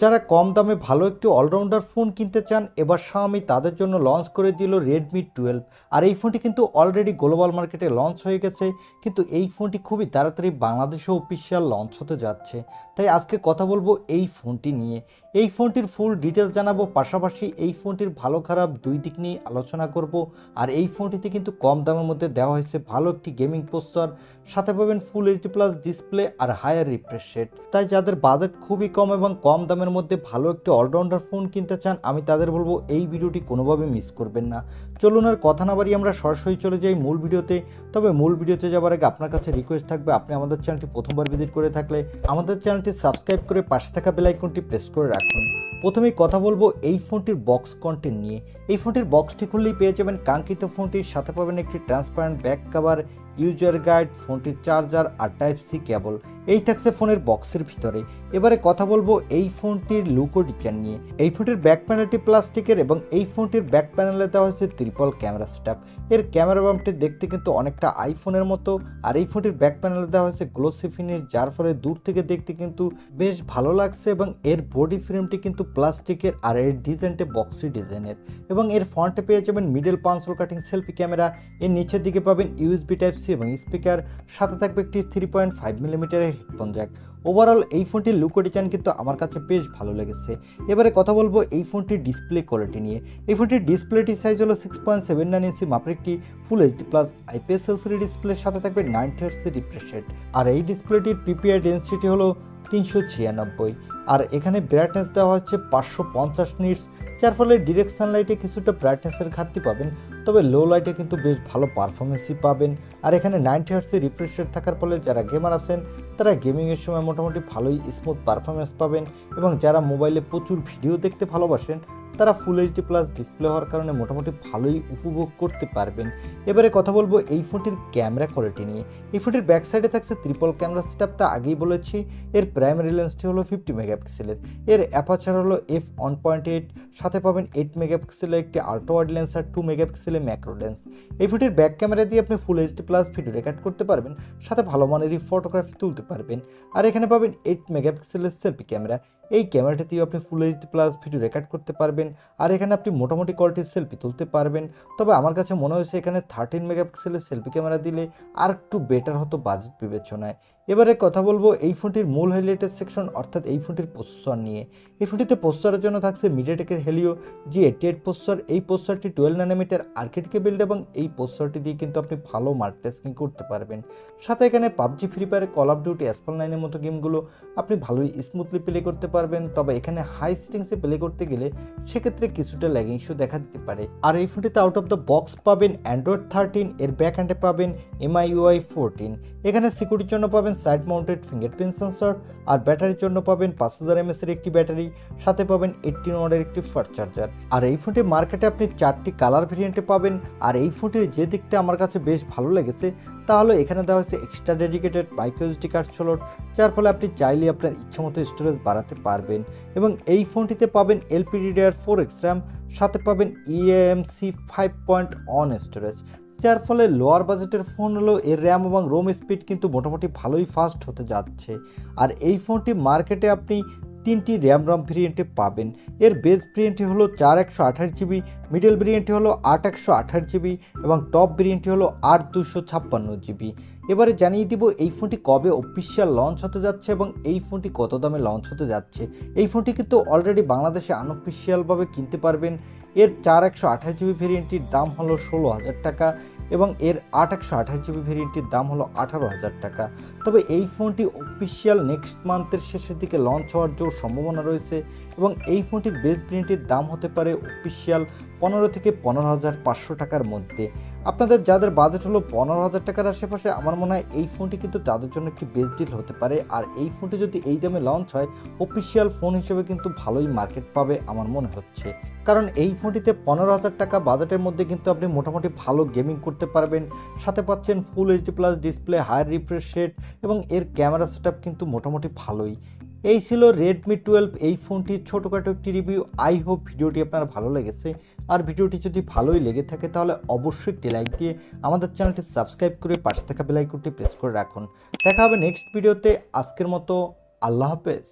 যারা কম দামে ভালো একটি অলরাউন্ডার ফোন কিনতে চান, এবার Xiaomi তাদের জন্য লঞ্চ করে দিল Redmi 12। আর এই ফোনটি কিন্তু অলরেডি গ্লোবাল মার্কেটে লঞ্চ হয়ে গেছে, কিন্তু এই ফোনটি খুবই তাড়াতাড়ি বাংলাদেশে অফিসিয়াল লঞ্চ হতে যাচ্ছে। তাই আজকে কথা বলবো এই ফোনটি নিয়ে। এই ফোনটির ফুল ডিটেলস জানাবো, পাশাপাশি এই ফোনটির ভালো খারাপ দুই দিক নিয়ে আলোচনা করব। আর এই ফোনটিতে কিন্তু কম দামের মধ্যে দেওয়া হয়েছে ভালো একটি গেমিং প্রসেসর, সাথে পাবেন ফুল এইচডি প্লাস ডিসপ্লে আর হায়ার রিফ্রেশ রেট। তাই যাদের বাজেট খুবই কম এবং কম দামের মধ্যে ভালো একটি অলরাউন্ডার ফোন কিনতে চান, আমি তাদের বলবো এই ভিডিওটি কোনোভাবে মিস করবেন না। চলুন আর কথা না বাড়িয়ে আমরা সরাসরি চলে যাই মূল ভিডিওতে। তবে মূল ভিডিওতে যাওয়ার আগে আপনার কাছে রিকোয়েস্ট থাকবে, আপনি আমাদের চ্যানেলটি প্রথমবার ভিজিট করে থাকলে আমাদের চ্যানেলটি সাবস্ক্রাইব করে পাশে থাকা বেল আইকনটি প্রেস করে রাখুন। প্রথমেই কথা বলবো এই ফোনটির বক্স কন্টেন্ট নিয়ে। এই ফোনটির বক্সটি খুললেই পেয়ে যাবেন কাঙ্ক্ষিত ফোনটির সাথে পাবেন একটি transparent back cover, user guide, ফোনটির চার্জার আর টাইপ সি কেবল। এই থাকছে ফোনের বক্সের ভিতরে। এবারে কথা বলবো এই ফোনটির লুক ও ডিজাইন নিয়ে। এই ফোনটির ব্যাক প্যানেলটি প্লাস্টিকের এবং এই ফোনটির ব্যাক প্যানেলে দেওয়া হয়েছে ট্রিপল ক্যামেরা সেটআপ। এর ক্যামেরা বাম্পটি দেখতে কিন্তু অনেকটা আইফোনের মতো। আর এই ফোনটির ব্যাক প্যানেলে দেওয়া হয়েছে গ্লোসি ফিনিশ, যার ফলে দূর থেকে দেখতে কিন্তু বেশ ভালো লাগছে। এবং এর বডি ফ্রেমটি কিন্তু প্লাস্টিকের আর এর ডিজাইনটি বক্সি ডিজাইনের। এবং এর ফ্রন্টে পেয়ে যাবেন মিডল পাঞ্চল কাটিং সেলফি ক্যামেরা। এর নিচের দিকে পাবেন ইউএসবি টাইপ সি এবং স্পিকার, সাথে থাকবে একটি 3.5 মিলিমিটারের হেডফোন জ্যাক। ওভারঅল এই ফোনটির লুক ও ডিজাইন কিন্তু আমার কাছে বেশ ভালো লেগেছে। এবারে কথা বলবো এই ফোনটির ডিসপ্লে কোয়ালিটি নিয়ে। এই ফোনটির ডিসপ্লেটি সাইজ হলো 6.79 ইঞ্চি মাপের একটি ফুল এইচডি প্লাস আইপিএস এলসিডি ডিসপ্লের সাথে থাকবে 90 হার্টজের রিফ্রেশ রেট। আর এই ডিসপ্লেটির পিপিআই ডেনসিটি হলো 396। আর এখানে ব্রাইটনেস দেওয়া হচ্ছে 550 নিটস, যার ফলে ডিরেকশন লাইটে কিছুটা ব্রাইটনেসের ঘাটতি পাবেন, তবে লো লাইটে কিন্তু বেশ ভালো পারফরমেন্সই পাবেন। আর এখানে 90 হার্টজের রিফ্রেশ রেট থাকার ফলে যারা গেমার আছেন তারা গেমিংয়ের সময় মোটামুটি ভালোই স্মুথ পারফরমেন্স পাবেন। এবং যারা মোবাইলে প্রচুর ভিডিও দেখতে ভালোবাসেন তারা ফুল এইচডি প্লাস ডিসপ্লে হওয়ার কারণে মোটামুটি ভালোই উপভোগ করতে পারবেন। এবারে কথা বলবো এই ফোনটির ক্যামেরা কোয়ালিটি নিয়ে। এই ফোনটির ব্যাক সাইডে থাকছে ট্রিপল ক্যামেরা সেটআপ, তা আগেই বলেছি। এর প্রাইমারি লেন্সটি হলো 50 মেগাপিক্সেলের। এর অ্যাপারচার হলো f1.8, সাথে পাবেন 8 মেগাপিক্সেলের একটি আল্ট্রা ওয়াইড লেন্স আর 2 মেগাপিক্সেলের ম্যাক্রো লেন্স। এই ফোনটির ব্যাক ক্যামেরা দিয়ে আপনি ফুল এইচডি প্লাস ভিডিও রেকর্ড করতে পারবেন, সাথে ভালো মানেরই ফটোগ্রাফি তুলতে পারবেন। আর এখানে পাবেন 8 মেগাপিক্সেলের সেলফি ক্যামেরা। এই ক্যামেরাটি দিয়ে আপনি ফুল এইচডি প্লাস ভিডিও রেকর্ড করতে পারবেন, আর এখানে আপনি মোটামুটি কোয়ালিটির সেলফি তুলতে পারবেন। তবে আমার কাছে মনে হয়েছে এখানে 13 মেগাপিক্সেলের সেলফি ক্যামেরা দিলে আর একটু বেটার হতো বাজেট বিবেচনায়। এবারে কথা বলবো এই ফোনটির মূল হাইলাইটের সেকশন, অর্থাৎ এই ফোনটির প্রসেসর নিয়ে। এই ফোনটিতে প্রসেসরের জন্য থাকছে মিডিয়াটেকের হেলিও G88 প্রসেসর। এই প্রসেসরটি 12 ন্যানোমিটার আর্কিটেক্টকে বিল্ড এবং এই প্রসেসরটি দিয়ে কিন্তু আপনি ভালো মাল্টিটাস্কিং করতে পারবেন। সাথে এখানে PUBG, free fire, call of duty, asphalt 9 এর মতো গেমগুলো আপনি ভালোই স্মুথলি প্লে করতে পারবেন। তবে এখানে হাই সেটিংসে প্লে করতে গেলে সেক্ষেত্রে কিছুটা ল্যাগিং ইস্যু দেখা দিতে পারে। আর এই ফোনটিতে আউট অফ দ্য বক্স পাবেন অ্যান্ড্রয়েড 13, এর ব্যাক হ্যান্ডে পাবেন MIUI 14। এখানে সিকিউরিটির জন্য পাবেন সাইড মাউন্টেড ফিঙ্গারপ্রিন্ট সেন্সর, আর ব্যাটারির জন্য পাবেন 5000 mAh এর একটি ব্যাটারি, সাথে পাবেন 18 ওয়াটের একটি ফাস্ট চার্জার। আর এই ফোনটি মার্কেটে আপনি 4টি কালার ভেরিয়েন্টে পাবেন। আর এই ফোনটির যে দিকটা আমার কাছে বেশ ভালো লেগেছে তাহলে এখানে দেওয়া হয়েছে extra dedicated microSD card slot, যার ফলে আপনি চাইলে আপনার ইচ্ছামতো স্টোরেজ বাড়াতে পারবেন। এবং এই ফোনটিতে পাবেন LPDDR4X RAM, সাথে পাবেন eMMC 5.1 স্টোরেজ, যার ফলে লোয়ার বাজেটের ফোন হলো এর র্যাম এবং রোম স্পিড কিন্তু মোটামুটি ভালোই ফাস্ট হতে যাচ্ছে। আর এই ফোনটি মার্কেটে আপনি 3টি র্যাম রম ভেরিয়েন্টে পাবেন। এর বেস ভেরিয়েন্টটি হলো 4128GB, মিডল ভেরিয়েন্টটি হলো 8128GB এবং টপ ভেরিয়েন্টটি হলো 8256GB। এবারে জানিয়ে দিব এই ফোনটি কবে অফিসিয়াল লঞ্চ হতে যাচ্ছে এবং এই ফোনটি কত দামে লঞ্চ হতে যাচ্ছে। এই ফোনটি কিন্তু অলরেডি বাংলাদেশে আনঅফিসিয়ালভাবে কিনতে পারবেন। এর 4128GB ভেরিয়েন্টটির দাম হলো 16,000 টাকা এবং এর 8128GB ভেরিয়েন্টটির দাম হলো 18,000 টাকা। তবে এই ফোনটি অফিসিয়াল নেক্সট মান্থের শেষের দিকে লঞ্চ হওয়ার জোর সম্ভাবনা রয়েছে এবং এই ফোনটির বেস ভেরিয়েন্টটির দাম হতে পারে অফিসিয়াল 15 থেকে 15,500 টাকার মধ্যে। আপনাদের যাদের বাজেট হলো 15,000 টাকার আশেপাশে, আমার মনে হয় এই ফোনটি কিন্তু তাদের জন্য একটি বেস্ট ডিল হতে পারে। আর এই ফোনটি যদি এই দামে লঞ্চ হয় অফিসিয়াল ফোন হিসেবে কিন্তু ভালোই মার্কেট পাবে আমার মনে হচ্ছে, কারণ এই ফোনটিতে 15,000 টাকা বাজেটের মধ্যে কিন্তু আপনি মোটামুটি ভালো গেমিং করতে পারবেন। সাথে পাচ্ছেন full HD plus display, higher refresh rate এবং এর ক্যামেরা সেটআপ কিন্তু মোটামুটি ভালোই। এই ছিল Redmi 12 এই ফোনটির ছোটোখাটো একটি রিভিউ। আই হোপ ভিডিওটি আপনার ভালো লেগেছে। আর ভিডিওটি যদি ভালোই লেগে থাকে তাহলে অবশ্যই একটি লাইক দিয়ে আমাদের চ্যানেলটি সাবস্ক্রাইব করে পাশে থাকা বেল আইকনটি প্রেস করে রাখুন। দেখা হবে নেক্সট ভিডিওতে। আজকের মতো আল্লাহ হাফেজ।